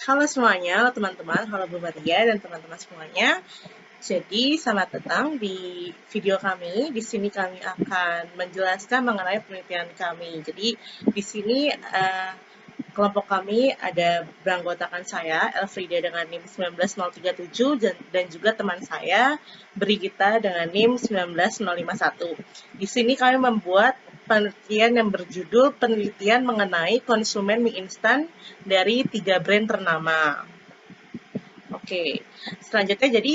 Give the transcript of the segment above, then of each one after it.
Halo semuanya, halo teman-teman, halo Bu Maria dan teman-teman semuanya. Jadi, selamat datang di video kami. Di sini kami akan menjelaskan mengenai penelitian kami. Jadi, di sini kelompok kami ada beranggotakan saya, Elfrida dengan NIM 19037 dan juga teman saya, Brigita dengan NIM 19051. Di sini kami membuat penelitian yang berjudul penelitian mengenai konsumen mie instan dari 3 brand ternama. Oke, selanjutnya jadi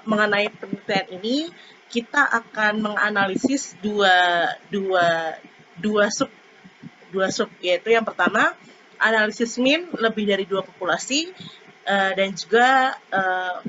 mengenai penelitian ini kita akan menganalisis dua dua sub yaitu yang pertama analisis min lebih dari dua populasi dan juga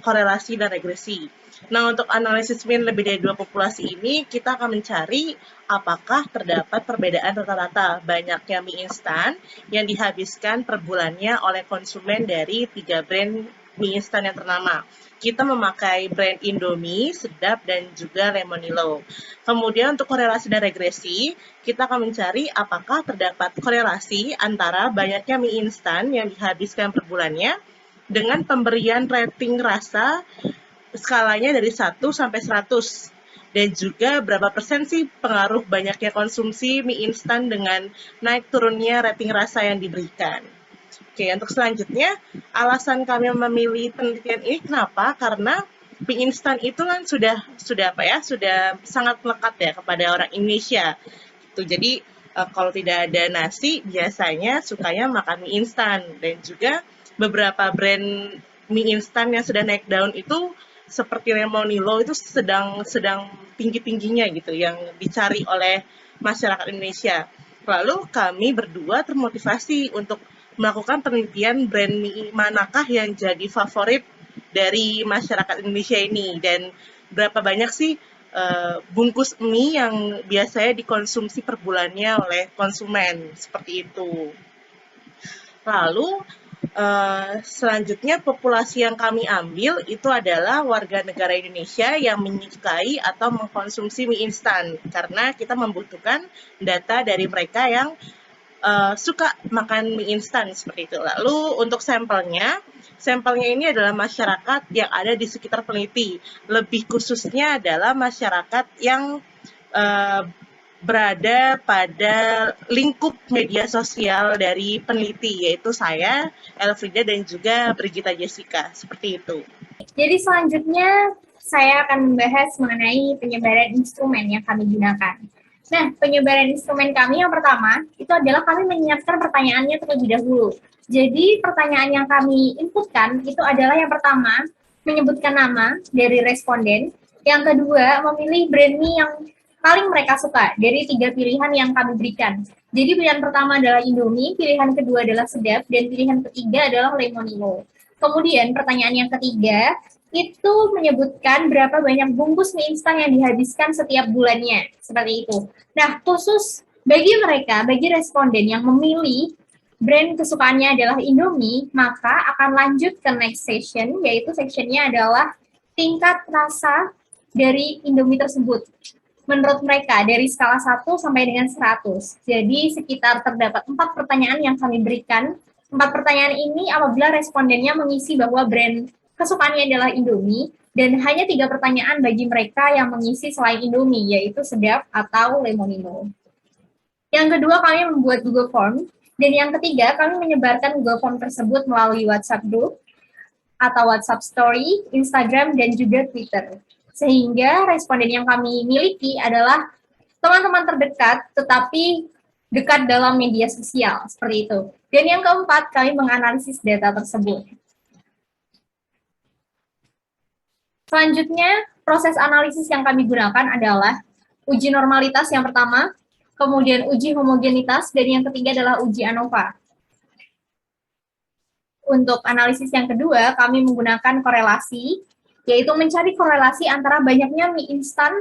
korelasi dan regresi. Nah, untuk analisis min lebih dari dua populasi ini, kita akan mencari apakah terdapat perbedaan rata-rata banyaknya mie instan yang dihabiskan per bulannya oleh konsumen dari 3 brand mie instan yang ternama. Kita memakai brand Indomie, Sedap, dan juga Lemonilo. Kemudian untuk korelasi dan regresi, kita akan mencari apakah terdapat korelasi antara banyaknya mie instan yang dihabiskan per bulannya dengan pemberian rating rasa skalanya dari 1 sampai 100 dan juga berapa persen sih pengaruh banyaknya konsumsi mie instan dengan naik turunnya rating rasa yang diberikan. Oke, untuk selanjutnya alasan kami memilih penelitian ini kenapa? Karena mie instan itu kan sudah apa ya? Sudah sangat melekat ya kepada orang Indonesia. Gitu. Jadi kalau tidak ada nasi biasanya sukanya makan mie instan dan juga beberapa brand mie instan yang sudah naik daun itu seperti Lemonilo itu sedang sedang tinggi-tingginya gitu yang dicari oleh masyarakat Indonesia. Lalu kami berdua termotivasi untuk melakukan penelitian brand mie manakah yang jadi favorit dari masyarakat Indonesia ini dan berapa banyak sih bungkus mie yang biasanya dikonsumsi per bulannya oleh konsumen seperti itu. Lalu selanjutnya populasi yang kami ambil itu adalah warga negara Indonesia yang menyukai atau mengkonsumsi mie instan karena kita membutuhkan data dari mereka yang suka makan mie instan seperti itu. Lalu untuk sampelnya ini adalah masyarakat yang ada di sekitar peneliti. Lebih khususnya adalah masyarakat yang uh, berada pada lingkup media sosial dari peneliti, yaitu saya, Elfrida, dan juga Brigita Jessica. Seperti itu. Jadi selanjutnya saya akan membahas mengenai penyebaran instrumen yang kami gunakan. Nah, penyebaran instrumen kami yang pertama itu adalah kami menyiapkan pertanyaannya terlebih dahulu. Jadi pertanyaan yang kami inputkan itu adalah yang pertama menyebutkan nama dari responden, yang kedua memilih brand mie yang paling mereka suka dari 3 pilihan yang kami berikan. Jadi pilihan pertama adalah Indomie, pilihan kedua adalah Sedap, dan pilihan ketiga adalah Lemonilo. Kemudian pertanyaan yang ketiga itu menyebutkan berapa banyak bungkus mie instan yang dihabiskan setiap bulannya, seperti itu. Nah, khusus bagi mereka, bagi responden yang memilih brand kesukaannya adalah Indomie, maka akan lanjut ke next session, yaitu sectionnya adalah tingkat rasa dari Indomie tersebut. Menurut mereka, dari skala 1 sampai dengan 100. Jadi, sekitar terdapat 4 pertanyaan yang kami berikan. 4 pertanyaan ini apabila respondennya mengisi bahwa brand kesukaannya adalah Indomie, dan hanya 3 pertanyaan bagi mereka yang mengisi selain Indomie, yaitu Sedap atau Lemonino. Yang kedua, kami membuat Google Form, dan yang ketiga, kami menyebarkan Google Form tersebut melalui WhatsApp Group, atau WhatsApp Story, Instagram, dan juga Twitter. Sehingga responden yang kami miliki adalah teman-teman terdekat, tetapi dekat dalam media sosial, seperti itu. Dan yang keempat, kami menganalisis data tersebut. Selanjutnya, proses analisis yang kami gunakan adalah uji normalitas yang pertama, kemudian uji homogenitas, dan yang ketiga adalah uji ANOVA. Untuk analisis yang kedua, kami menggunakan korelasi, yaitu mencari korelasi antara banyaknya mie instan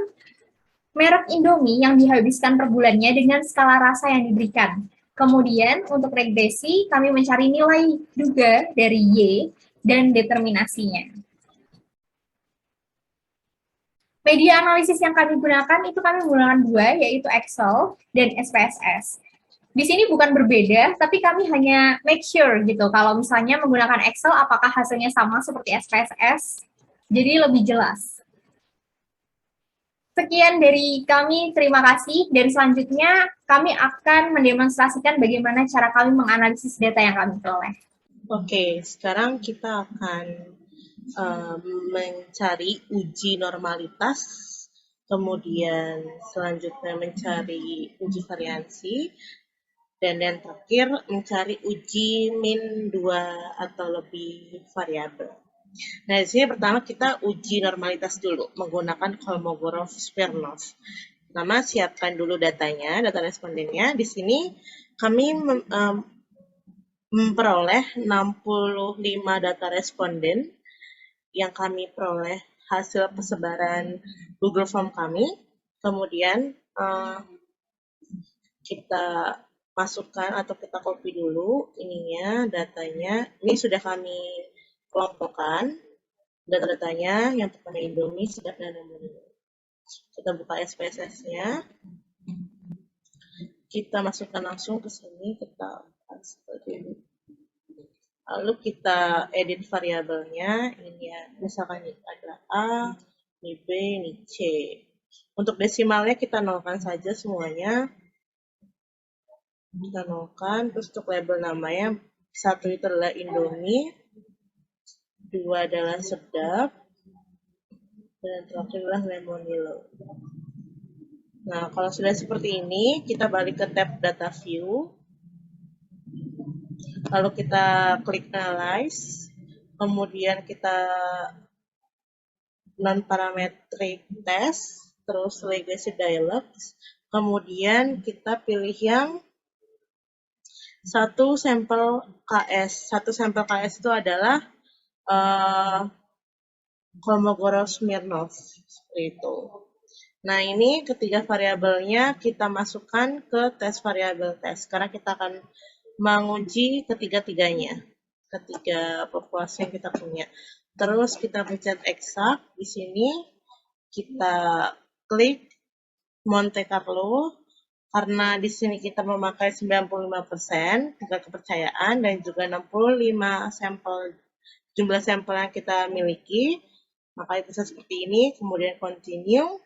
merek Indomie yang dihabiskan per bulannya dengan skala rasa yang diberikan. Kemudian untuk regresi, kami mencari nilai duga dari Y dan determinasinya. Media analisis yang kami gunakan itu kami menggunakan 2, yaitu Excel dan SPSS. Di sini bukan berbeda, tapi kami hanya make sure gitu. Kalau misalnya menggunakan Excel, apakah hasilnya sama seperti SPSS? Jadi lebih jelas. Sekian dari kami, terima kasih. Dan selanjutnya kami akan mendemonstrasikan bagaimana cara kami menganalisis data yang kami peroleh. Oke, sekarang kita akan mencari uji normalitas, kemudian selanjutnya mencari uji variansi, dan yang terakhir mencari uji min 2 atau lebih variabel. Nah, di sini pertama kita uji normalitas dulu menggunakan Kolmogorov-Smirnov. Pertama, siapkan dulu datanya, data respondennya. Di sini kami memperoleh 65 data responden yang kami peroleh hasil persebaran Google Form kami. Kemudian kita masukkan atau kita copy dulu ininya, datanya. Ini sudah kami kelompokkan data-datanya. Yang pertama Indomie, Sedap, dan Lemonilo. Kita buka SPSS-nya. Kita masukkan langsung ke sini, kita seperti ini. Lalu kita edit variabelnya, ini ya, misalkan ini adalah A, ini B, ini C. Untuk desimalnya kita nolkan saja semuanya. Kita nolkan, terus untuk label namanya, satu itu adalah Indomie, dua adalah Sedap, dan terakhir adalah Lemonilo. Nah, kalau sudah seperti ini, kita balik ke tab Data View. Lalu kita klik Analyze. Kemudian kita Non-Parametric Test. Terus Legacy Dialogs. Kemudian kita pilih yang satu sampel KS. Satu sampel KS itu adalah Kolmogorov-Smirnov. Seperti itu. Nah, ini ketiga variabelnya kita masukkan ke tes variabel tes, karena kita akan menguji ketiga-tiganya, ketiga populasi yang kita punya. Terus kita pencet exact, di sini kita klik Monte Carlo, karena di sini kita memakai 95% tingkat kepercayaan dan juga 65 sampel, jumlah sampel yang kita miliki, maka itu seperti ini, kemudian continue.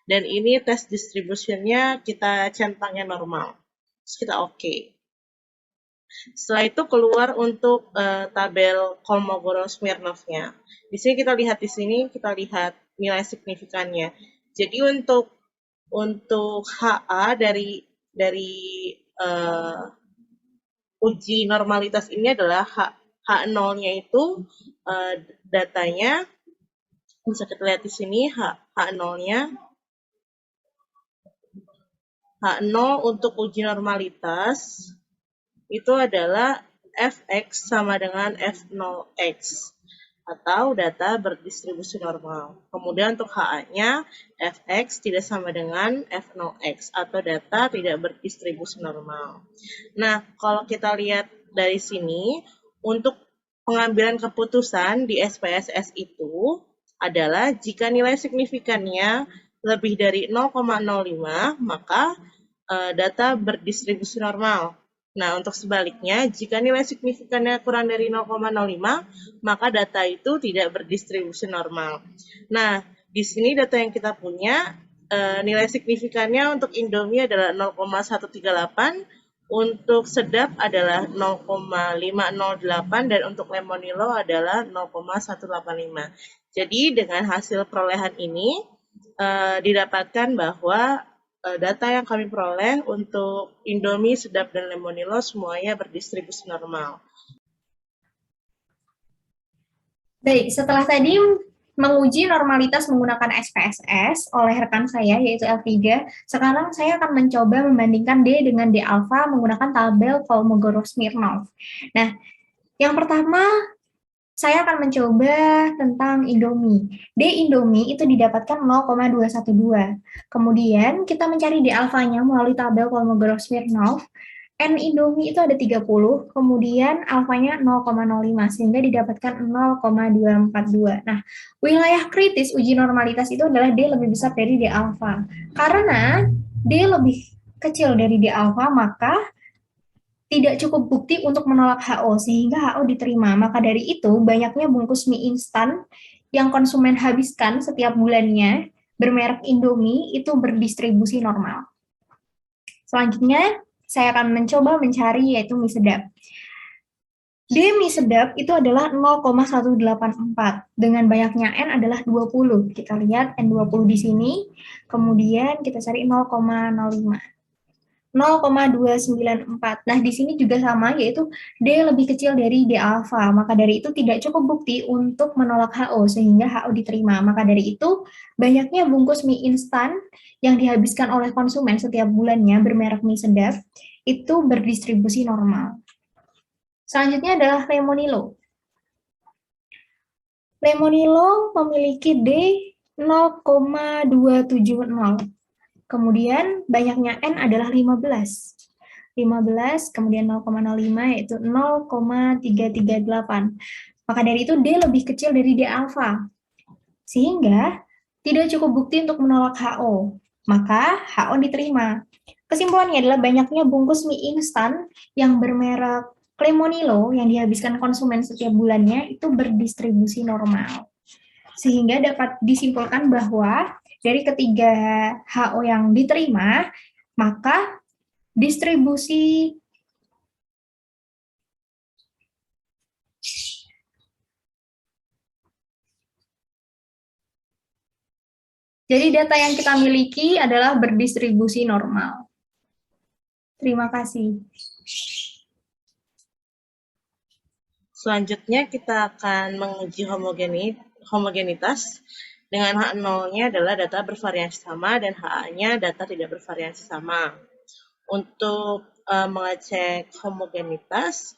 Dan ini tes distribution-nya kita centangnya normal. Terus kita oke. Setelah itu keluar untuk tabel Kolmogorov-Smirnov-nya. Di sini kita lihat nilai signifikannya. Jadi untuk HA dari uji normalitas ini adalah H0-nya itu datanya bisa kita lihat di sini H0-nya. H0 untuk uji normalitas itu adalah Fx sama dengan F0x atau data berdistribusi normal. Kemudian untuk HA-nya Fx tidak sama dengan F0x atau data tidak berdistribusi normal. Nah, kalau kita lihat dari sini, untuk pengambilan keputusan di SPSS itu adalah jika nilai signifikannya lebih dari 0,05, maka data berdistribusi normal. Nah, untuk sebaliknya, jika nilai signifikannya kurang dari 0,05, maka data itu tidak berdistribusi normal. Nah, di sini data yang kita punya, nilai signifikannya untuk Indomie adalah 0,138, untuk Sedap adalah 0,508, dan untuk Lemonilo adalah 0,185. Jadi, dengan hasil perolehan ini, didapatkan bahwa data yang kami peroleh untuk Indomie, Sedap, dan Lemonilo semuanya berdistribusi normal. Baik, setelah tadi menguji normalitas menggunakan SPSS oleh rekan saya, yaitu Elviga, sekarang saya akan mencoba membandingkan D dengan D alpha menggunakan tabel Kolmogorov-Smirnov. Nah, yang pertama, saya akan mencoba tentang Indomie. D Indomie itu didapatkan 0,212. Kemudian kita mencari D alfanya melalui tabel Kolmogorov-Smirnov. N Indomie itu ada 30, kemudian alfanya 0,05, sehingga didapatkan 0,242. Nah, wilayah kritis uji normalitas itu adalah D lebih besar dari D alfa. Karena D lebih kecil dari D alfa, maka tidak cukup bukti untuk menolak HO sehingga HO diterima. Maka dari itu, banyaknya bungkus mie instan yang konsumen habiskan setiap bulannya bermerek Indomie itu berdistribusi normal. Selanjutnya, saya akan mencoba mencari yaitu mie sedap. D mie sedap itu adalah 0,184 dengan banyaknya N adalah 20. Kita lihat N20 di sini, kemudian kita cari 0,05. 0,294. Nah, di sini juga sama, yaitu D lebih kecil dari D alfa. Maka dari itu tidak cukup bukti untuk menolak HO, sehingga HO diterima. Maka dari itu, banyaknya bungkus mie instan yang dihabiskan oleh konsumen setiap bulannya bermerek mie sedap, itu berdistribusi normal. Selanjutnya adalah Lemonilo. Lemonilo memiliki D 0,270. Kemudian banyaknya N adalah 15. 15, kemudian 0,05 yaitu 0,338. Maka dari itu D lebih kecil dari D alfa. Sehingga tidak cukup bukti untuk menolak HO. Maka HO diterima. Kesimpulannya adalah banyaknya bungkus mie instan yang bermerek Clemonilo yang dihabiskan konsumen setiap bulannya itu berdistribusi normal. Sehingga dapat disimpulkan bahwa dari ketiga HO yang diterima, maka distribusi jadi data yang kita miliki adalah berdistribusi normal. Terima kasih. Selanjutnya kita akan menguji homogenitas dengan H0-nya adalah data bervariasi sama dan HA-nya data tidak bervariasi sama. Untuk mengecek homogenitas,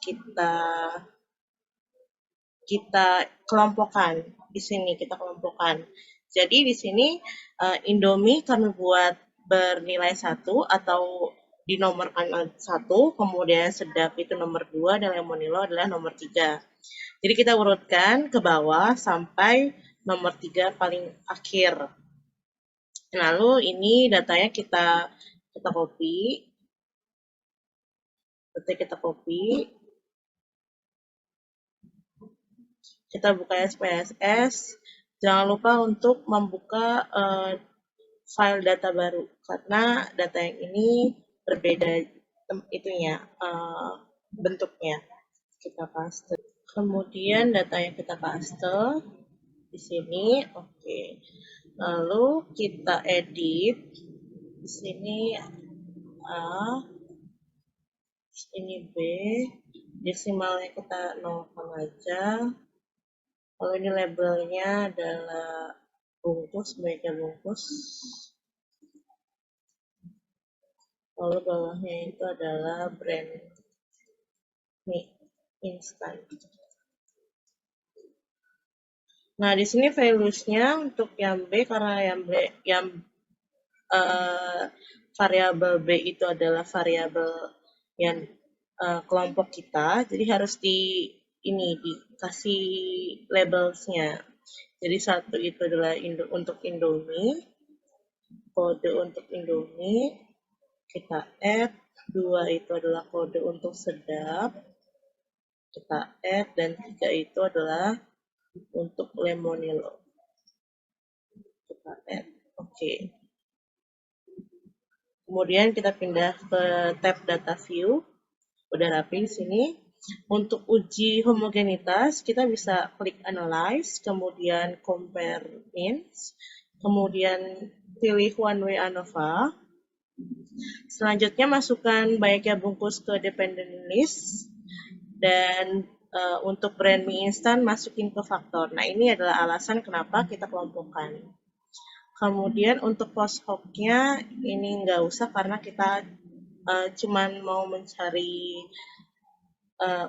kita kelompokkan. Di sini kita kelompokkan. Jadi di sini Indomie kami buat bernilai 1 atau dinomorkan 1, kemudian sedap itu nomor 2 dan Lemonilo adalah nomor 3. Jadi kita urutkan ke bawah sampai nomor 3 paling akhir. Lalu ini datanya kita copy. Kita buka SPSS. Jangan lupa untuk membuka file data baru karena data yang ini berbeda bentuknya. Kita paste. Kemudian data yang kita paste di sini, oke. Lalu kita edit di sini A, ini B, desimalnya kita nolkan aja. Lalu ini labelnya adalah bungkus, meja bungkus. Lalu bawahnya itu adalah brand mie instan. Nah, di sini values-nya untuk yang B, karena yang variabel B itu adalah variabel yang kelompok kita, jadi harus dikasih labelsnya. Jadi 1 itu adalah untuk Indomie, kode untuk Indomie, kita add, 2 itu adalah kode untuk sedap, kita add, dan 3 itu adalah untuk Lemonilo. Kita add, oke. Kemudian kita pindah ke tab data view. Udah rapi di sini. Untuk uji homogenitas, kita bisa klik analyze, kemudian compare means, kemudian pilih one way ANOVA. Selanjutnya masukkan banyaknya bungkus ke dependent list, dan untuk brand mie instan masukin ke faktor. Nah, ini adalah alasan kenapa kita kelompokkan. Kemudian untuk post hoc-nya ini nggak usah karena kita cuman mau mencari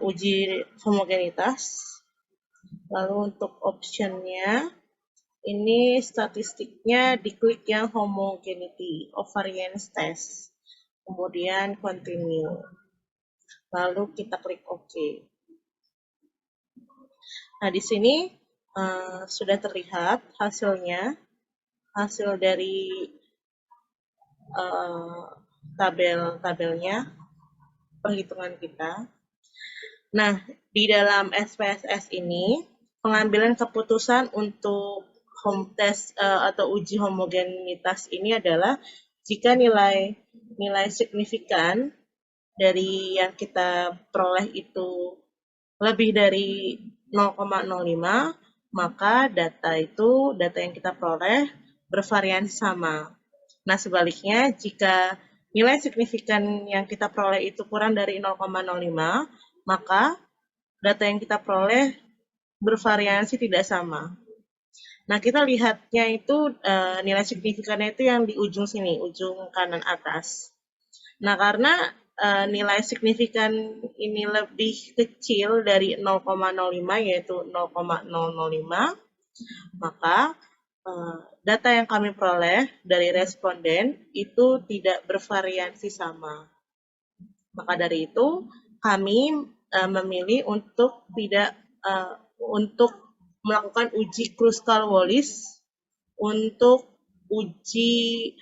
uji homogenitas. Lalu untuk option-nya ini statistiknya diklik yang homogeneity of variance test. Kemudian continue. Lalu kita klik OK. Nah, di sini sudah terlihat hasilnya. Hasil dari tabelnya. perhitungan kita. Nah, di dalam SPSS ini, pengambilan keputusan untuk home test atau uji homogenitas ini adalah jika nilai signifikan dari yang kita peroleh itu lebih dari 0,05, maka data yang kita peroleh bervariansi sama. Nah, sebaliknya, jika nilai signifikan yang kita peroleh itu kurang dari 0,05, maka data yang kita peroleh bervariansi tidak sama. Nah, kita lihatnya itu nilai signifikannya itu yang di ujung sini, ujung kanan atas. Nah, karena nilai signifikan ini lebih kecil dari 0,05 yaitu 0,005, maka data yang kami peroleh dari responden itu tidak bervariansi sama. Maka dari itu, kami memilih untuk tidak untuk melakukan uji Kruskal-Wallis untuk uji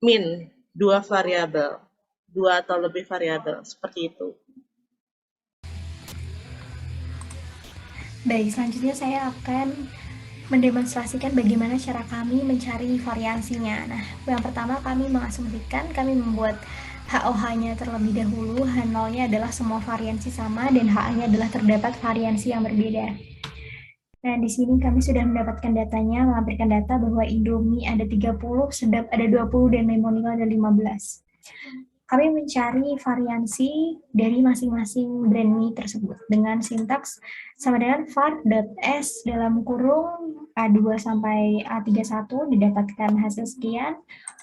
min dua variabel, dua atau lebih variabel, seperti itu. Baik, selanjutnya saya akan mendemonstrasikan bagaimana cara kami mencari variansinya. Nah, yang pertama kami mengasumsikan kami membuat HOH-nya terlebih dahulu. H0-nya adalah semua variansi sama dan HA-nya adalah terdapat variansi yang berbeda. Nah, di sini kami sudah mendapatkan datanya, melampirkan data bahwa Indomie ada 30, sedap ada 20, dan Lemonilo ada 15. Kami mencari variansi dari masing-masing brand mie tersebut dengan sintaks sama dengan var.s dalam kurung A2 sampai A31 didapatkan hasil sekian,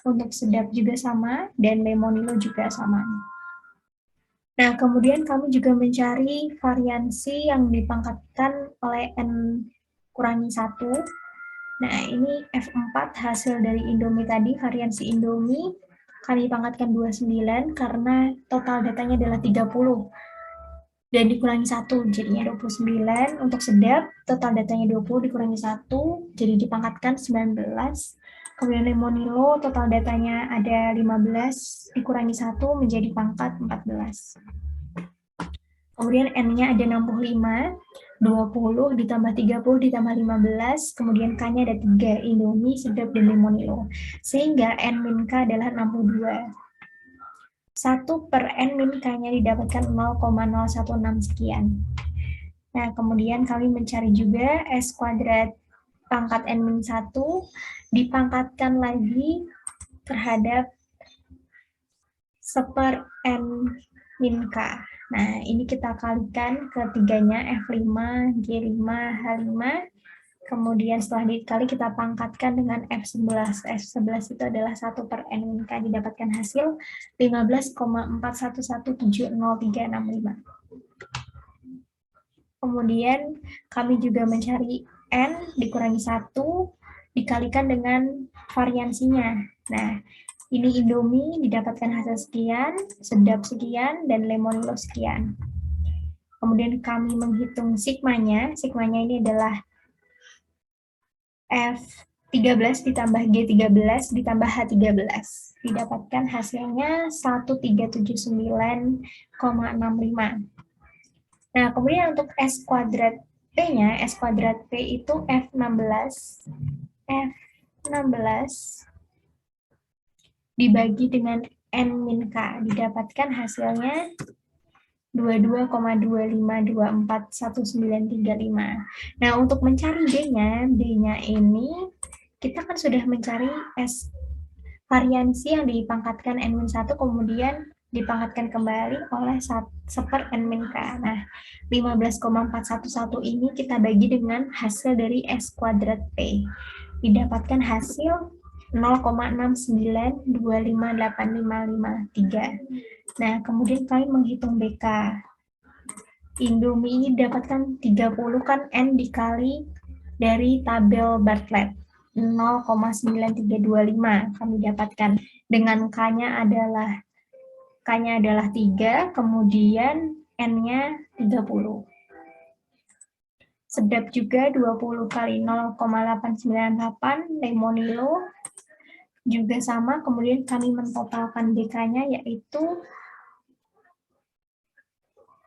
untuk sedap juga sama, dan Lemonilo juga sama. Nah, kemudian kami juga mencari variansi yang dipangkatkan oleh N kurangi 1. Nah, ini F4 hasil dari Indomie tadi, variansi Indomie, kami pangkatkan 29 karena total datanya adalah 30. Dan dikurangi 1, jadinya 29. Untuk sedap, total datanya 20, dikurangi 1, jadi dipangkatkan 19. Kemudian Lemonilo, total datanya ada 15, dikurangi 1, menjadi pangkat 14. Kemudian N-nya ada 65, 20 ditambah 30 ditambah 15, kemudian K-nya ada 3, Indomie, sedap, dan Lemonilo. Sehingga N-K adalah 62. 1 per N K-nya didapatkan 0,016 sekian. Nah, kemudian kami mencari juga S kuadrat pangkat N-1 dipangkatkan lagi terhadap 1 per N-K. Nah, ini kita kalikan ketiganya, F5, G5, H5, kemudian setelah dikali kita pangkatkan dengan F11. F11 itu adalah 1 per N-K, didapatkan hasil 15,411700365. Kemudian kami juga mencari N dikurangi 1, dikalikan dengan variansinya. Nah, ini Indomie didapatkan hasil sekian, sedap sekian, dan Lemonilo sekian. Kemudian kami menghitung sigmanya. Sigmanya ini adalah F13 ditambah G13 ditambah H13. Didapatkan hasilnya 1379,65. Nah, kemudian untuk S kuadrat P-nya, S kuadrat P itu F16 dibagi dengan N-K, didapatkan hasilnya 22,25241935. Nah, untuk mencari D-nya ini kita kan sudah mencari S variansi yang dipangkatkan N-1 kemudian dipangkatkan kembali oleh 1 per N-K. Nah, 15,411 ini kita bagi dengan hasil dari S kuadrat P. Didapatkan hasil 0,69258553. Nah, kemudian kami menghitung BK. Indomie ini didapatkan 30 kan N dikali dari tabel Bartlett. 0,9325 kami dapatkan. Dengan K-nya adalah 3, kemudian N-nya 30. Sedap juga 20 kali 0,898, Lemonilo juga sama, kemudian kami mentotalkan BK-nya yaitu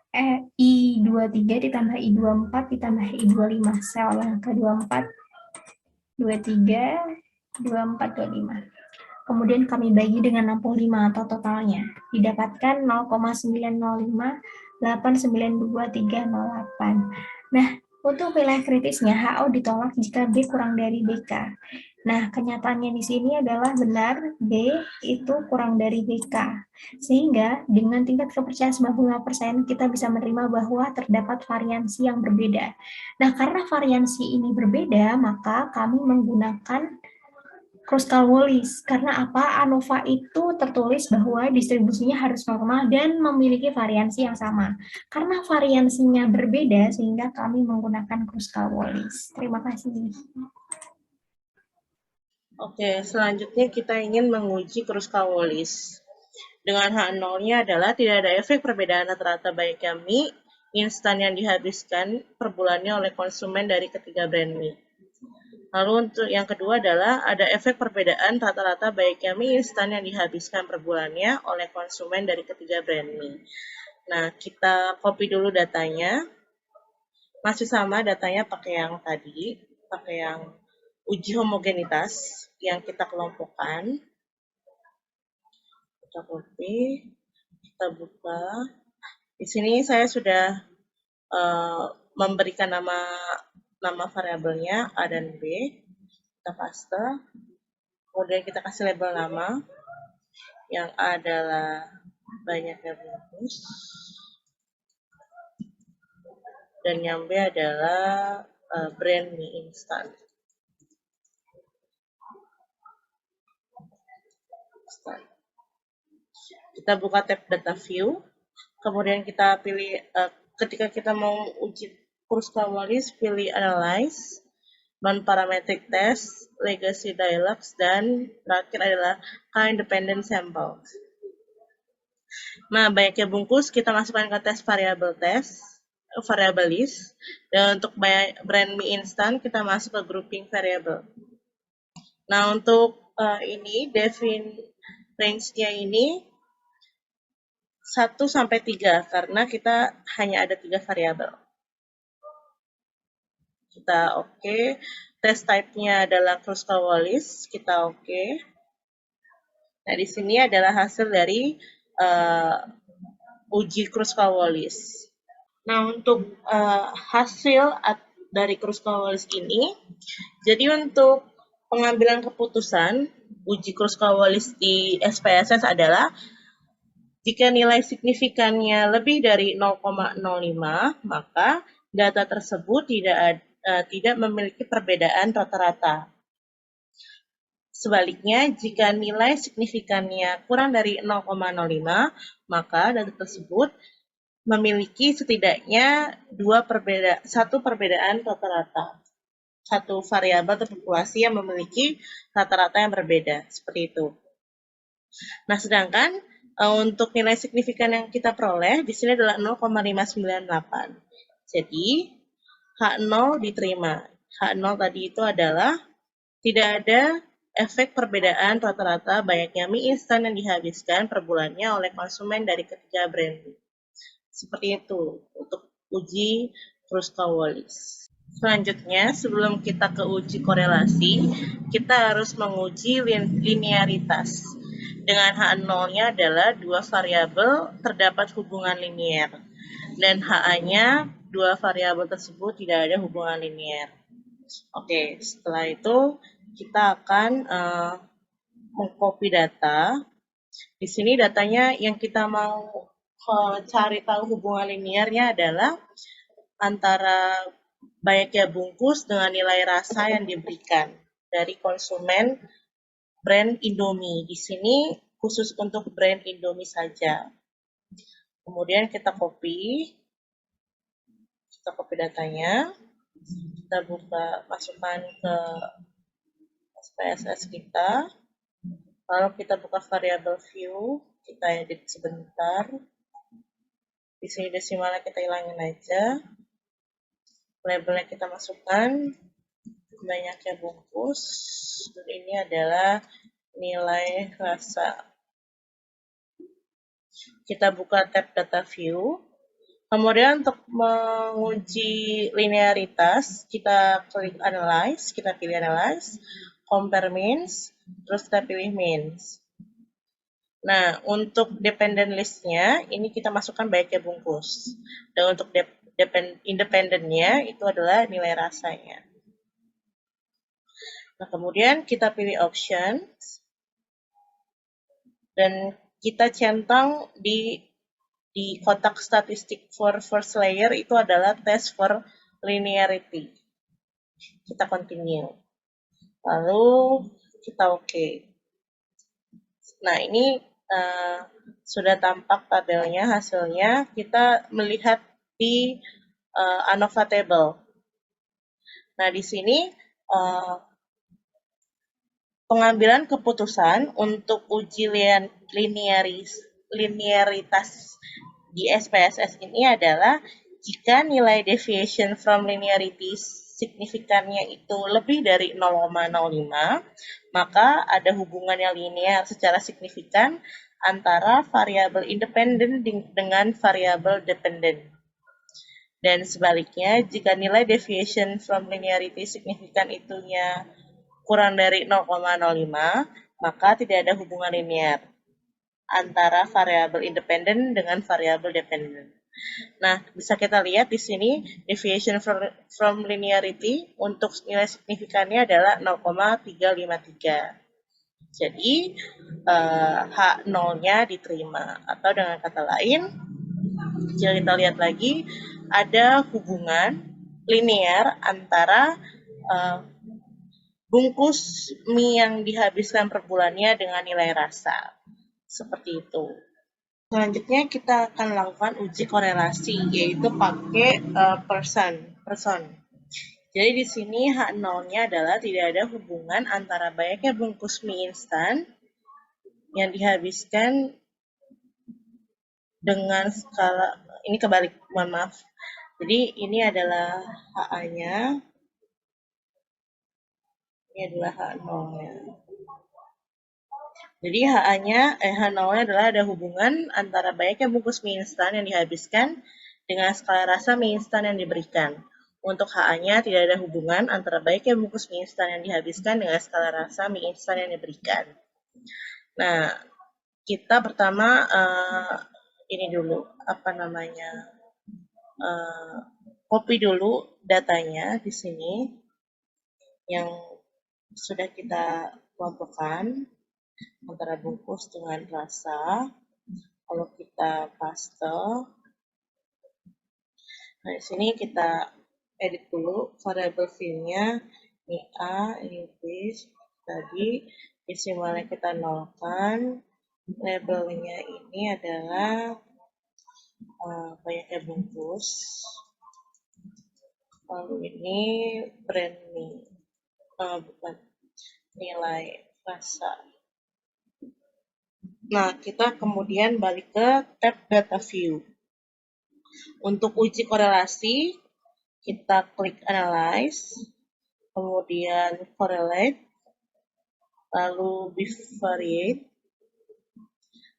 I23 ditambah I24 ditambah I25. Sel yang ke-24, 23, 24, 25. Kemudian kami bagi dengan 65 atau totalnya. Didapatkan 0,905, 892,308. Nah, untuk wilayah kritisnya, HO ditolak jika B kurang dari BK. Nah, kenyataannya di sini adalah benar, B itu kurang dari BK. Sehingga dengan tingkat kepercayaan 95%, kita bisa menerima bahwa terdapat variansi yang berbeda. Nah, karena variansi ini berbeda, maka kami menggunakan Kruskal-Wallis. Karena apa? ANOVA itu tertulis bahwa distribusinya harus normal dan memiliki variansi yang sama. Karena variansinya berbeda, sehingga kami menggunakan Kruskal-Wallis. Terima kasih. Oke, selanjutnya kita ingin menguji Kruskal-Wallis. Dengan H0-nya adalah tidak ada efek perbedaan rata-rata baik mie instan yang dihabiskan per bulannya oleh konsumen dari ketiga brand mie. Lalu untuk yang kedua adalah ada efek perbedaan rata-rata baik mie instan yang dihabiskan per bulannya oleh konsumen dari ketiga brand mie. Nah, kita copy dulu datanya. Masih sama datanya pakai yang tadi, pakai yang uji homogenitas yang kita kelompokkan. Kita copy, kita buka. Di sini saya sudah memberikan nama variabelnya A dan B. Kita paste. Kemudian kita kasih label nama. Yang A adalah banyaknya bungkus. Dan yang B adalah brand mie instan. Kita buka tab data view. Kemudian kita pilih, ketika kita mau uji Kruskal-Wallis, pilih Analyze, Non-Parametric Test, Legacy Dialogs, dan terakhir adalah K-Independent Sample. Nah, banyaknya bungkus kita masukkan ke tes variable list, dan untuk brand mie instan kita masuk ke grouping variable. Nah, untuk ini, define range-nya ini 1 sampai 3 karena kita hanya ada 3 variabel. Kita oke. Test type-nya adalah Kruskal-Wallis, kita oke. Nah, di sini adalah hasil dari uji Kruskal-Wallis. Nah, untuk hasil dari Kruskal-Wallis ini, jadi untuk pengambilan keputusan uji Kruskal-Wallis di SPSS adalah jika nilai signifikannya lebih dari 0,05, maka data tersebut tidak memiliki perbedaan rata-rata. Sebaliknya, jika nilai signifikannya kurang dari 0,05, maka data tersebut memiliki setidaknya satu perbedaan rata-rata. Satu variabel atau populasi yang memiliki rata-rata yang berbeda, seperti itu. Nah, sedangkan untuk nilai signifikan yang kita peroleh di sini adalah 0,598. Jadi, H0 diterima. H0 tadi itu adalah tidak ada efek perbedaan rata-rata banyaknya mie instan yang dihabiskan per bulannya oleh konsumen dari ketiga brand. Seperti itu untuk uji Kruskal-Wallis. Selanjutnya, sebelum kita ke uji korelasi, kita harus menguji linearitas. Dengan H0-nya adalah dua variabel terdapat hubungan linier, dan HA-nya dua variabel tersebut tidak ada hubungan linier. Oke, setelah itu kita akan mengcopy data. Di sini datanya yang kita mau cari tahu hubungan linearnya adalah antara banyaknya bungkus dengan nilai rasa yang diberikan dari konsumen brand Indomie. Di sini khusus untuk brand Indomie saja. Kemudian kita copy datanya, kita masukkan ke SPSS kita, lalu kita buka variabel view, kita edit sebentar. Di sini desimalnya kita hilangin aja, labelnya kita masukkan, banyaknya bungkus, dan ini adalah nilai rasa. Kita buka tab data view, Kemudian untuk menguji linearitas, kita klik analyze, kita pilih analyze, compare means, terus kita pilih means. Nah, untuk dependent list-nya, ini kita masukkan baiknya bungkus. Dan untuk independent-nya, itu adalah nilai rasanya. Nah, kemudian kita pilih options, dan kita centang di kotak statistik for first layer itu adalah test for linearity. Kita continue. Lalu kita oke. Nah, ini sudah tampak tabelnya, hasilnya. Kita melihat di ANOVA table. Nah, di sini pengambilan keputusan untuk uji linearitas di SPSS ini adalah jika nilai deviation from linearity signifikannya itu lebih dari 0,05, maka ada hubungan yang linear secara signifikan antara variabel independen dengan variabel dependent. Dan sebaliknya, jika nilai deviation from linearity signifikan itunya kurang dari 0,05, maka tidak ada hubungan linear antara variabel independen dengan variabel dependent. Nah, bisa kita lihat di sini deviation from linearity untuk nilai signifikannya adalah 0,353. Jadi, H0-nya diterima. Atau dengan kata lain, jika kita lihat lagi, ada hubungan linear antara bungkus mie yang dihabiskan per bulannya dengan nilai rasa. Seperti itu. Selanjutnya kita akan lakukan uji korelasi, yaitu pakai person. Jadi di sini H0-nya adalah tidak ada hubungan antara banyaknya bungkus mie instan yang dihabiskan dengan skala, ini kebalik, mohon maaf. Jadi ini adalah HA-nya, ini adalah H0-nya. Jadi H0-nya adalah ada hubungan antara banyaknya bungkus mie instan yang dihabiskan dengan skala rasa mie instan yang diberikan. Untuk HA-nya tidak ada hubungan antara banyaknya bungkus mie instan yang dihabiskan dengan skala rasa mie instan yang diberikan. Nah, kita pertama ini dulu, copy dulu datanya di sini yang sudah kita kelompokkan antara bungkus dengan rasa. Kalau kita paste, nah di sini kita edit dulu variable view-nya, ini A, ini B, tadi desimalnya kita nolkan, labelnya ini adalah banyaknya bungkus, lalu ini brand mie, bukan nilai rasa. Nah, kita kemudian balik ke tab data view. Untuk uji korelasi, kita klik analyze, kemudian correlate, lalu bivariate.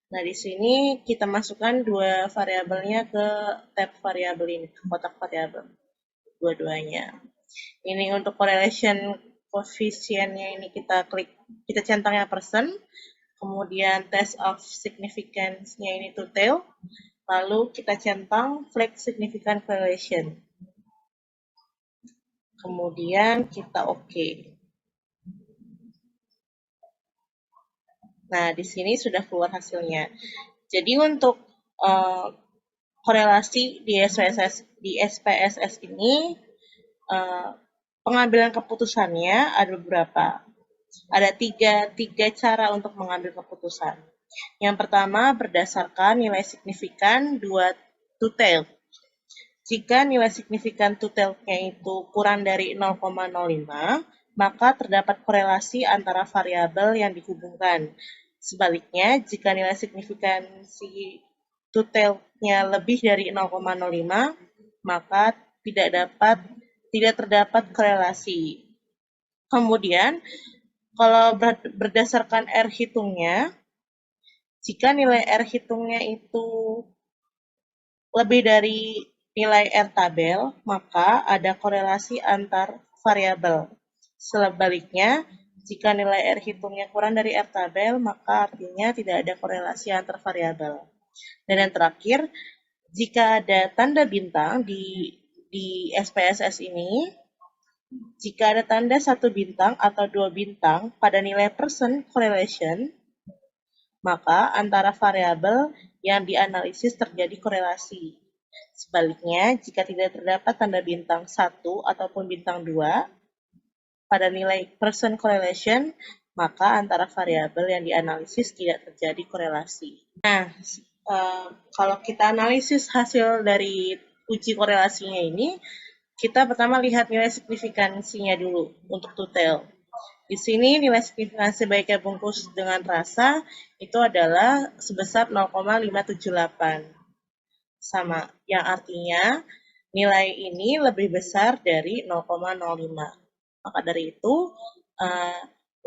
Nah, di sini kita masukkan dua variabelnya ke tab variabel ini, kotak variabel, dua-duanya. Ini untuk correlation coefficient-nya ini kita klik, kita centangnya persen, kemudian test of significance-nya ini to tail, lalu kita centang flag significant correlation. Kemudian kita oke. Nah, di sini sudah keluar hasilnya. Jadi untuk korelasi di SPSS ini, pengambilan keputusannya ada beberapa. Ada tiga cara untuk mengambil keputusan. Yang pertama, berdasarkan nilai signifikan 2 to tail. Jika nilai signifikan to tail-nya itu kurang dari 0,05, maka terdapat korelasi antara variabel yang dihubungkan. Sebaliknya, jika nilai signifikansi to tail-nya lebih dari 0,05, maka tidak terdapat korelasi. Kemudian, kalau berdasarkan R hitungnya, jika nilai R hitungnya itu lebih dari nilai R tabel, maka ada korelasi antar variabel. Sebaliknya, jika nilai R hitungnya kurang dari R tabel, maka artinya tidak ada korelasi antar variabel. Dan yang terakhir, jika ada tanda bintang di SPSS ini, jika ada tanda 1 bintang atau 2 bintang pada nilai percent correlation, maka antara variabel yang dianalisis terjadi korelasi. Sebaliknya, jika tidak terdapat tanda bintang 1 ataupun bintang 2 pada nilai percent correlation, maka antara variabel yang dianalisis tidak terjadi korelasi. Nah, kalau kita analisis hasil dari uji korelasinya ini, kita pertama lihat nilai signifikansinya dulu untuk tutel. Di sini nilai signifikansi baiknya bungkus dengan rasa itu adalah sebesar 0,578. Sama, yang artinya nilai ini lebih besar dari 0,05. Maka dari itu,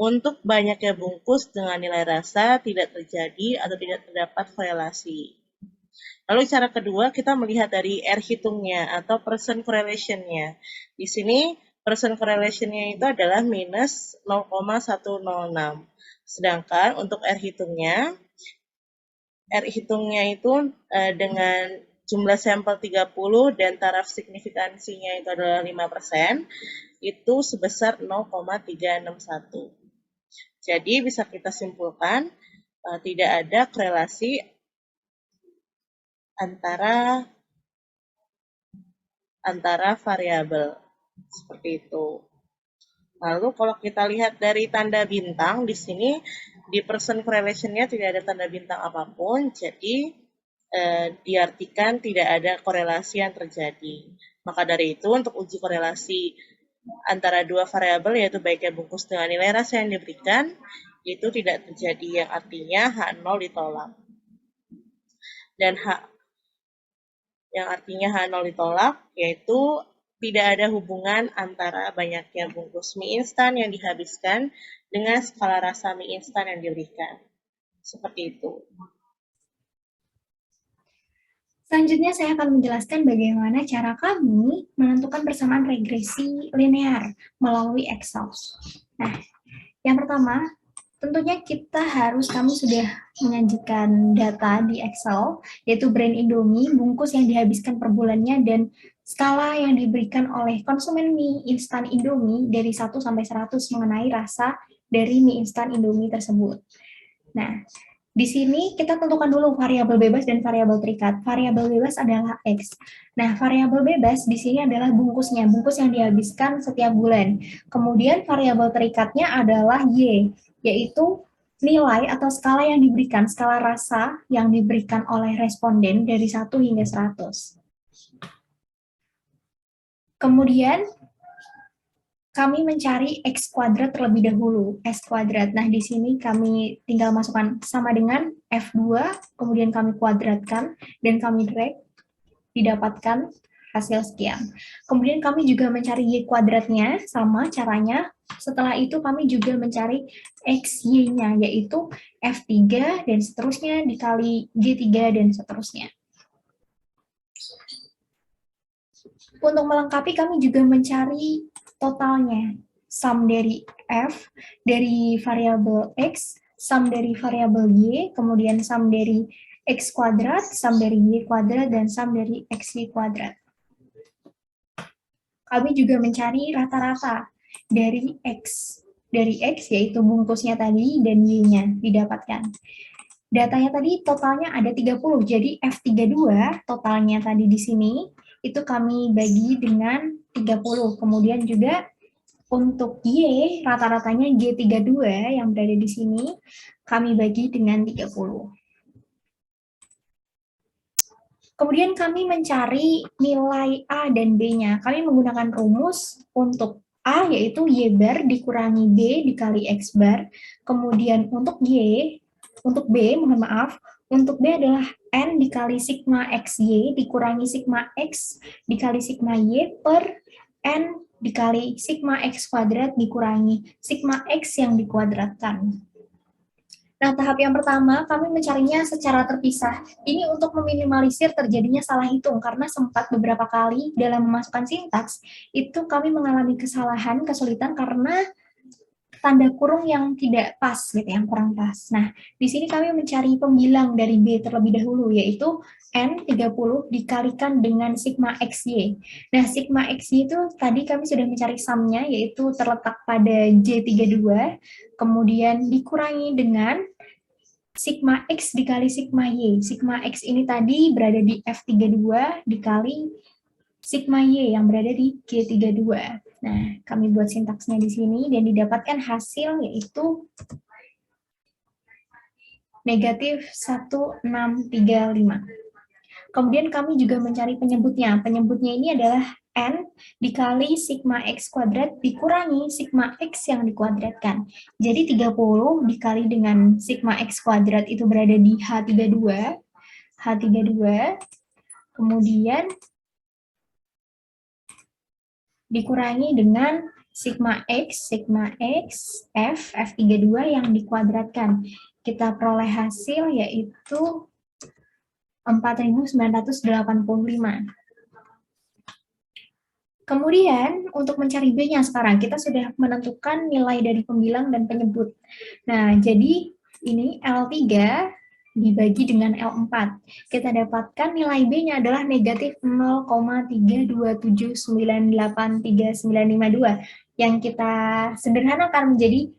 untuk banyaknya bungkus dengan nilai rasa tidak terjadi atau tidak terdapat korelasi. Lalu cara kedua, kita melihat dari R hitungnya atau percent correlation-nya. Di sini percent correlation-nya itu adalah minus 0,106. Sedangkan untuk R hitungnya itu dengan jumlah sampel 30 dan taraf signifikansinya itu adalah 5%, itu sebesar 0,361. Jadi bisa kita simpulkan tidak ada korelasi antara variabel seperti itu. Lalu kalau kita lihat dari tanda bintang di sini di percent correlation-nya tidak ada tanda bintang apapun, jadi diartikan tidak ada korelasi yang terjadi. Maka dari itu untuk uji korelasi antara dua variabel yaitu baiknya bungkus dengan nilai rasa yang diberikan itu tidak terjadi, yang artinya H0 ditolak. Dan yang artinya H0 ditolak yaitu tidak ada hubungan antara banyaknya bungkus mie instan yang dihabiskan dengan skala rasa mie instan yang diberikan. Seperti itu. Selanjutnya saya akan menjelaskan bagaimana cara kami menentukan persamaan regresi linear melalui Excel. Nah, yang pertama, tentunya kami sudah menyajikan data di Excel, yaitu brand Indomie, bungkus yang dihabiskan per bulannya, dan skala yang diberikan oleh konsumen mie instan Indomie dari 1 sampai 100 mengenai rasa dari mie instan Indomie tersebut. Nah, di sini kita tentukan dulu variabel bebas dan variabel terikat. Variabel bebas adalah X. Nah, variabel bebas di sini adalah bungkusnya, bungkus yang dihabiskan setiap bulan. Kemudian variabel terikatnya adalah Y, yaitu nilai atau skala yang diberikan, skala rasa yang diberikan oleh responden dari 1 hingga 100. Kemudian kami mencari X kuadrat terlebih dahulu, S kuadrat. Nah, di sini kami tinggal masukkan sama dengan F2, kemudian kami kuadratkan, dan kami drag, didapatkan hasil sekian. Kemudian kami juga mencari Y kuadratnya, sama caranya. Setelah itu kami juga mencari XY-nya, yaitu F3 dan seterusnya dikali G3 dan seterusnya. Untuk melengkapi kami juga mencari totalnya, sum dari F, dari variabel X, sum dari variabel Y, kemudian sum dari X kuadrat, sum dari Y kuadrat, dan sum dari XY kuadrat. Kami juga mencari rata-rata dari X yaitu bungkusnya tadi dan Y-nya didapatkan. Datanya tadi totalnya ada 30, jadi F32 totalnya tadi di sini, itu kami bagi dengan 30. Kemudian juga untuk Y, rata-ratanya G32 yang berada di sini, kami bagi dengan 30. Kemudian kami mencari nilai A dan B-nya. Kami menggunakan rumus untuk A, yaitu Y bar dikurangi B dikali X bar. Kemudian untuk Y, untuk B, mohon maaf, untuk B adalah N dikali sigma XY dikurangi sigma X dikali sigma Y per N dikali sigma X kuadrat dikurangi sigma X yang dikuadratkan. Nah, tahap yang pertama kami mencarinya secara terpisah. Ini untuk meminimalisir terjadinya salah hitung karena sempat beberapa kali dalam memasukkan sintaks itu kami mengalami kesalahan, kesulitan karena tanda kurung yang tidak pas gitu, yang kurang pas. Nah, di sini kami mencari pembilang dari B terlebih dahulu, yaitu N30 dikalikan dengan sigma XY. Nah, sigma XY itu tadi kami sudah mencari sumnya, yaitu terletak pada J32, kemudian dikurangi dengan sigma X dikali sigma Y. Sigma X ini tadi berada di F32 dikali sigma Y yang berada di G32. Nah, kami buat sintaksnya di sini dan didapatkan hasil yaitu negatif 1635. Kemudian kami juga mencari penyebutnya. Penyebutnya ini adalah N dikali sigma X kuadrat dikurangi sigma X yang dikuadratkan. Jadi 30 dikali dengan sigma X kuadrat itu berada di H32. Kemudian dikurangi dengan sigma X, F32 yang dikuadratkan. Kita peroleh hasil yaitu 4.985. Kemudian, untuk mencari B-nya sekarang, kita sudah menentukan nilai dari pembilang dan penyebut. Nah, jadi ini L3 dibagi dengan L4. Kita dapatkan nilai B-nya adalah negatif 0,327983952 yang kita sederhanakan menjadi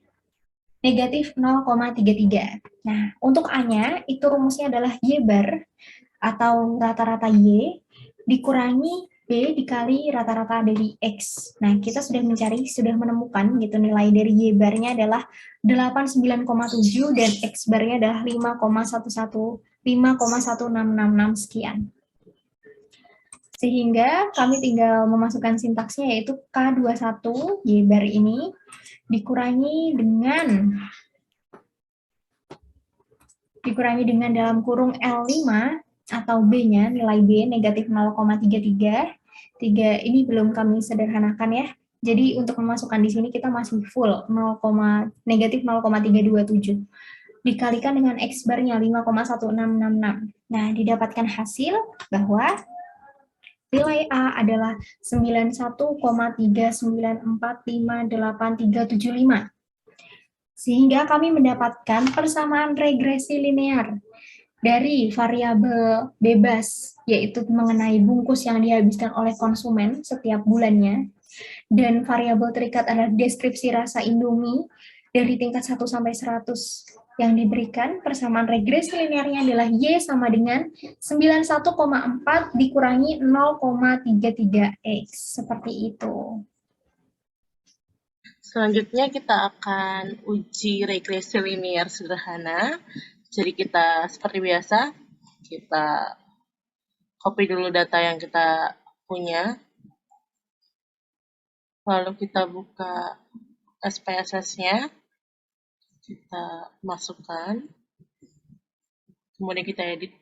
negatif 0,33. Nah, untuk A-nya itu rumusnya adalah Y bar atau rata-rata Y dikurangi B dikali rata-rata dari X. Nah, kita sudah menemukan gitu nilai dari Y barnya adalah 89,7 dan X barnya adalah 5,1666 sekian. Sehingga kami tinggal memasukkan sintaksnya yaitu K21 Y bar ini dikurangi dengan dalam kurung L5 atau B-nya, nilai B negatif 0,33. 3 ini belum kami sederhanakan ya. Jadi untuk memasukkan di sini kita masih full negatif 0,327. Dikalikan dengan X bar-nya 5,1666. Nah, didapatkan hasil bahwa nilai A adalah 91,3945875. Sehingga kami mendapatkan persamaan regresi linear dari variabel bebas, yaitu mengenai bungkus yang dihabiskan oleh konsumen setiap bulannya, dan variabel terikat adalah deskripsi rasa Indomie dari tingkat 1 sampai 100 yang diberikan. Persamaan regresi linearnya adalah Y sama dengan 91,4 dikurangi 0,33X. Seperti itu. Selanjutnya kita akan uji regresi linear sederhana. Jadi kita seperti biasa, kita copy dulu data yang kita punya. Lalu kita buka SPSS-nya. Kita masukkan. Kemudian kita edit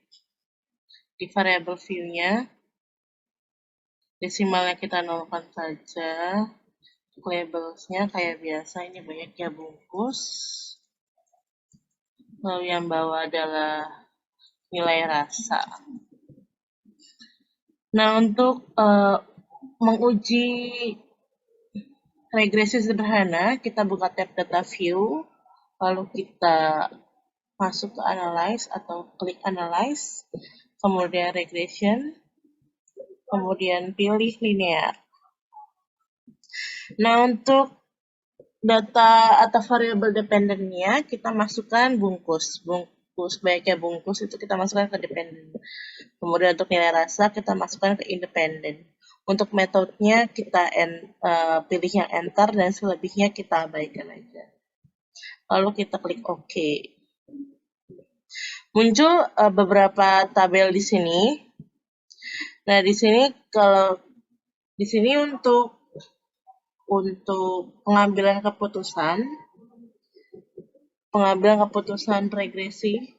di variable view-nya. Desimalnya kita nolkan saja. Labels-nya kayak biasa, ini banyak ya bungkus. Lalu yang bawah adalah nilai rasa. Nah, untuk menguji regresi sederhana, kita buka tab data view, lalu kita masuk ke analyze atau klik analyze, kemudian regression, kemudian pilih linear. Nah, untuk data atau variabel dependennya kita masukkan bungkus banyaknya bungkus itu kita masukkan ke dependen. Kemudian untuk nilai rasa kita masukkan ke independen. Untuk metodenya kita pilih yang enter dan selebihnya kita abaikan aja. Lalu kita klik OK. Muncul beberapa tabel di sini. Nah, di sini untuk pengambilan keputusan regresi,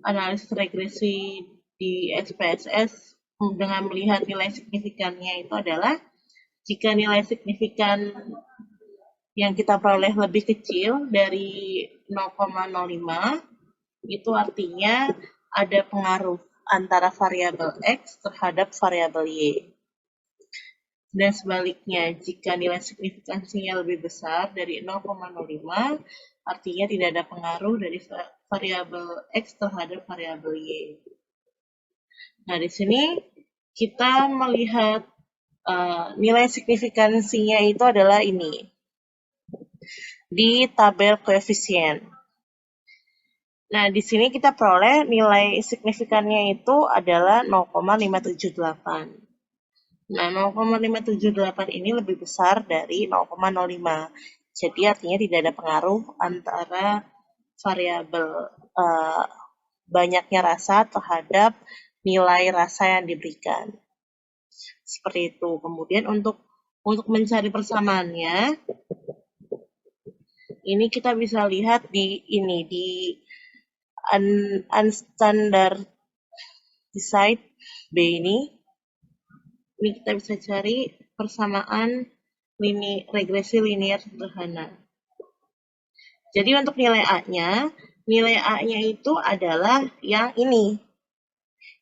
analisis regresi di SPSS dengan melihat nilai signifikannya itu adalah jika nilai signifikan yang kita peroleh lebih kecil dari 0,05, itu artinya ada pengaruh antara variabel X terhadap variabel Y. Dan sebaliknya, jika nilai signifikansinya lebih besar dari 0,05, artinya tidak ada pengaruh dari variabel X terhadap variabel Y. Nah, di sini kita melihat nilai signifikansinya itu adalah ini, di tabel koefisien. Nah, di sini kita peroleh nilai signifikannya itu adalah 0,578. Nah, 0,578 ini lebih besar dari 0,05. Jadi artinya tidak ada pengaruh antara variabel banyaknya rasa terhadap nilai rasa yang diberikan. Seperti itu. Kemudian untuk mencari persamaannya, ini kita bisa lihat di unstandardized B ini. Ini kita bisa cari persamaan regresi linier sederhana. Jadi untuk nilai A-nya itu adalah yang ini,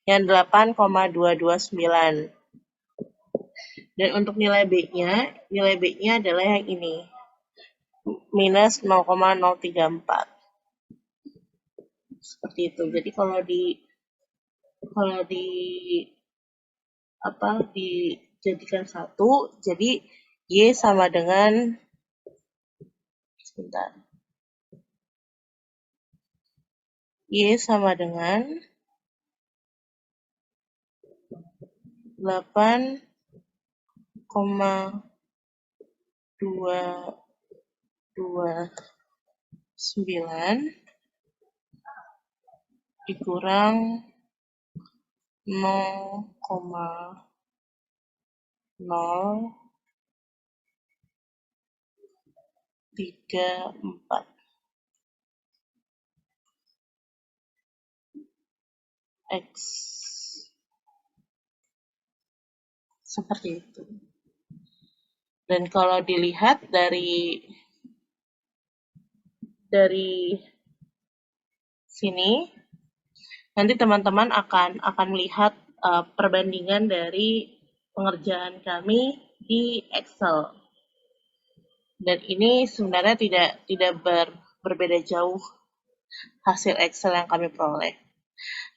yang 8,229. Dan untuk nilai B-nya adalah yang ini, minus 0,034. Seperti itu. Jadi kalau dijadikan satu, jadi Y sama dengan, Y sama dengan 8,229 dikurang 0,034 X. Seperti itu. Dan kalau dilihat dari sini, nanti teman-teman akan melihat perbandingan dari pengerjaan kami di Excel. Dan ini sebenarnya tidak berbeda jauh hasil Excel yang kami peroleh.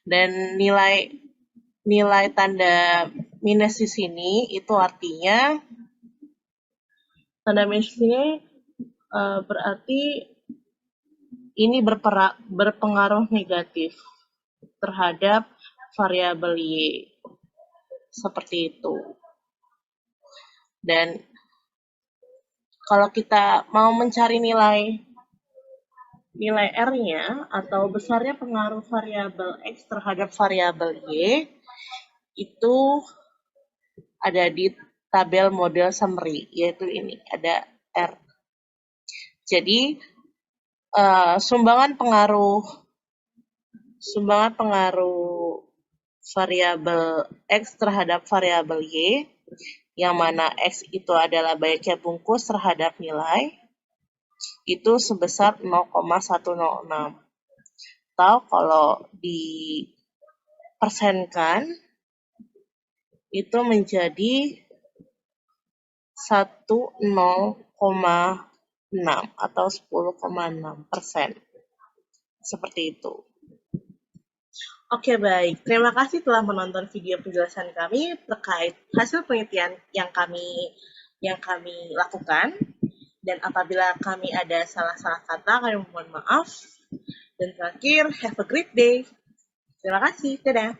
Dan nilai tanda minus di sini itu artinya tanda minus ini berarti ini berpengaruh negatif terhadap variabel Y. Seperti itu. Dan kalau kita mau mencari nilai R-nya atau besarnya pengaruh variabel X terhadap variabel Y, itu ada di tabel model summary, yaitu ini, ada R. Jadi, sumbangan pengaruh variabel X terhadap variabel Y, yang mana X itu adalah banyaknya bungkus terhadap nilai, itu sebesar 0,106. Atau kalau dipersenkan, itu menjadi 10,6 atau 10,6%. Seperti itu. Oke, baik. Terima kasih telah menonton video penjelasan kami terkait hasil penelitian yang kami lakukan. Dan apabila kami ada salah-salah kata, kami mohon maaf. Dan terakhir, have a great day. Terima kasih. Dadah.